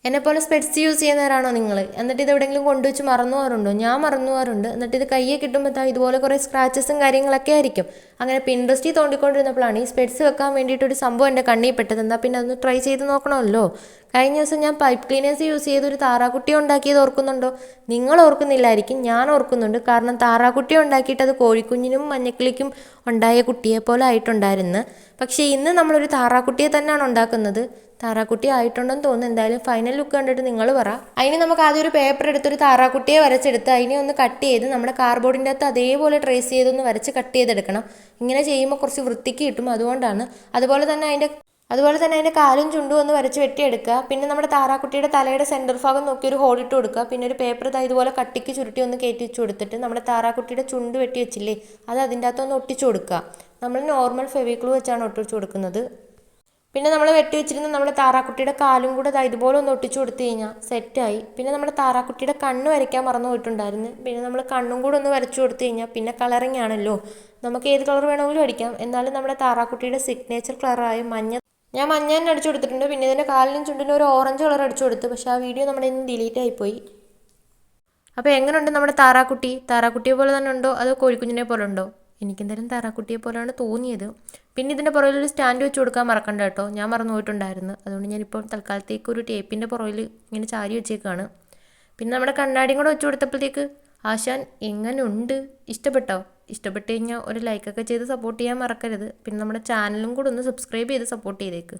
എന്നെപ്പോലെ സ്പെറ്റ്സ് യൂസ് ചെയ്യുന്നവരാണോ നിങ്ങൾ? എന്നിട്ട് ഇത് എവിടെയെങ്കിലും കൊണ്ടുവച്ച് മറന്നു പോകാറുണ്ടോ? ഞാൻ മറന്നു പോകാറുണ്ട്. എന്നിട്ട് ഇത് കയ്യെ കിട്ടുമ്പോൾ ഇതുപോലെ കുറേ സ്ക്രാച്ചസും കാര്യങ്ങളൊക്കെ ആയിരിക്കും. അങ്ങനെ പിൻട്രസ്റ്റിൽ തോണ്ടിക്കൊണ്ടിരുന്നപ്പോഴാണ് ഈ സ്പെറ്റ്സ് വെക്കാൻ വേണ്ടിയിട്ട് ഒരു സംഭവം എൻ്റെ കണ്ണിൽ പെട്ടത്. എന്നാൽ പിന്നെ അതൊന്ന് ട്രൈ ചെയ്ത് നോക്കണമല്ലോ. കഴിഞ്ഞ ദിവസം ഞാൻ പൈപ്പ് ക്ലീനേഴ്സ് യൂസ് ചെയ്ത് ഒരു താറാക്കുട്ടി ഉണ്ടാക്കിയത് ഓർക്കുന്നുണ്ടോ? നിങ്ങൾ ഓർക്കുന്നില്ലായിരിക്കും, ഞാൻ ഓർക്കുന്നുണ്ട്. കാരണം താറാക്കുട്ടി ഉണ്ടാക്കിയിട്ട് അത് കോഴിക്കുഞ്ഞിനും മഞ്ഞക്കിളിക്കും ഉണ്ടായ കുട്ടിയെ പോലെ ആയിട്ടുണ്ടായിരുന്നു. പക്ഷേ ഇന്ന് നമ്മളൊരു താറാക്കുട്ടിയെ തന്നെയാണ് ഉണ്ടാക്കുന്നത്. താറാക്കുട്ടി ആയിട്ടുണ്ടെന്ന് തോന്നുന്നു. എന്തായാലും ഫൈനൽ ലുക്ക് കണ്ടിട്ട് നിങ്ങൾ പറ. അതിന് നമുക്ക് ആദ്യം ഒരു പേപ്പർ എടുത്തൊരു താറാക്കുട്ടിയെ വരച്ചെടുത്ത് അതിനെ ഒന്ന് കട്ട് ചെയ്ത് നമ്മുടെ കാർഡ്ബോർഡിൻ്റെ അകത്ത് അതേപോലെ ട്രേസ് ചെയ്തൊന്ന് വരച്ച് കട്ട് ചെയ്തെടുക്കണം. ഇങ്ങനെ ചെയ്യുമ്പോൾ കുറച്ച് വൃത്തിക്ക് കിട്ടും, അതുകൊണ്ടാണ്. അതുപോലെ തന്നെ അതിൻ്റെ കാലും ചുണ്ടും ഒന്ന് വരച്ച് വെട്ടിയെടുക്കുക. പിന്നെ നമ്മുടെ താറാക്കുട്ടിയുടെ തലയുടെ സെൻറ്റർ ഭാഗം നോക്കി ഒരു ഹോൾ ഇട്ട് കൊടുക്കുക. പിന്നെ ഒരു പേപ്പർ ഇതുപോലെ കട്ടിക്ക് ചുരുട്ടി ഒന്ന് കയറ്റി വെച്ച് കൊടുത്തിട്ട് നമ്മുടെ താറാക്കുട്ടിയുടെ ചുണ്ട് വെട്ടി വെച്ചില്ലേ, അത് അതിൻ്റെ അകത്തൊന്ന് ഒട്ടിച്ചു കൊടുക്കുക. നമ്മൾ നോർമൽ ഫെവിക്ലൂ വെച്ചാണ് ഒട്ടിച്ചു കൊടുക്കുന്നത്. പിന്നെ നമ്മൾ വെട്ടി വെച്ചിരുന്ന നമ്മുടെ താറാക്കുട്ടിയുടെ കാലും കൂടെ ഇതുപോലെ ഒന്ന് ഒട്ടിച്ചു കൊടുത്തു കഴിഞ്ഞാൽ സെറ്റായി. പിന്നെ നമ്മുടെ താറാക്കുട്ടിയുടെ കണ്ണ് വരയ്ക്കാൻ മറന്നു പോയിട്ടുണ്ടായിരുന്നു. പിന്നെ നമ്മൾ കണ്ണും കൂടെ ഒന്ന് വരച്ചു കൊടുത്തു കഴിഞ്ഞാൽ പിന്നെ കളറിങ് ആണല്ലോ, നമുക്ക് ഏത് കളർ വേണമെങ്കിലും അടിക്കാം. എന്നാലും നമ്മുടെ താറാക്കുട്ടിയുടെ സിഗ്നേച്ചർ കളറായ ഞാൻ മഞ്ഞ തന്നെ അടിച്ചു കൊടുത്തിട്ടുണ്ട്. പിന്നെ ഇതിൻ്റെ കാലിനും ചുണ്ടിനും ഒരു ഓറഞ്ച് കളർ അടിച്ചു കൊടുത്തു. പക്ഷേ ആ വീഡിയോ നമ്മുടെ ഇന്ന് ഡിലീറ്റ് ആയിപ്പോയി. അപ്പോൾ എങ്ങനെയുണ്ട് നമ്മുടെ താറാക്കുട്ടിയെ പോലെ തന്നെ ഉണ്ടോ അതോ കോഴിക്കുഞ്ഞിനെ പോലെ ഉണ്ടോ? എനിക്കെന്തായാലും താറാക്കുട്ടിയെ പോലെയാണ് തോന്നിയത്. പിന്നെ ഇതിൻ്റെ പുറകിൽ ഒരു സ്റ്റാൻഡ് വെച്ച് കൊടുക്കാൻ മറക്കണ്ട കേട്ടോ, ഞാൻ മറന്നു പോയിട്ടുണ്ടായിരുന്നു. അതുകൊണ്ട് ഞാനിപ്പോൾ തൽക്കാലത്തേക്ക് ഒരു ടേപ്പിൻ്റെ പുറകിൽ ഇങ്ങനെ ചാരി വെച്ചേക്കാണ്. പിന്നെ നമ്മുടെ കണ്ണാടിയും കൂടെ വെച്ച് കൊടുത്തപ്പോഴത്തേക്ക് ആശാൻ എങ്ങനെയുണ്ട്? ഇഷ്ടപ്പെട്ടോ? ഇഷ്ടപ്പെട്ട് കഴിഞ്ഞാൽ ഒരു ലൈക്കൊക്കെ ചെയ്ത് സപ്പോർട്ട് ചെയ്യാൻ മറക്കരുത്. പിന്നെ നമ്മുടെ ചാനലും കൂടെ ഒന്ന് സബ്സ്ക്രൈബ് ചെയ്ത് സപ്പോർട്ട് ചെയ്തേക്ക്.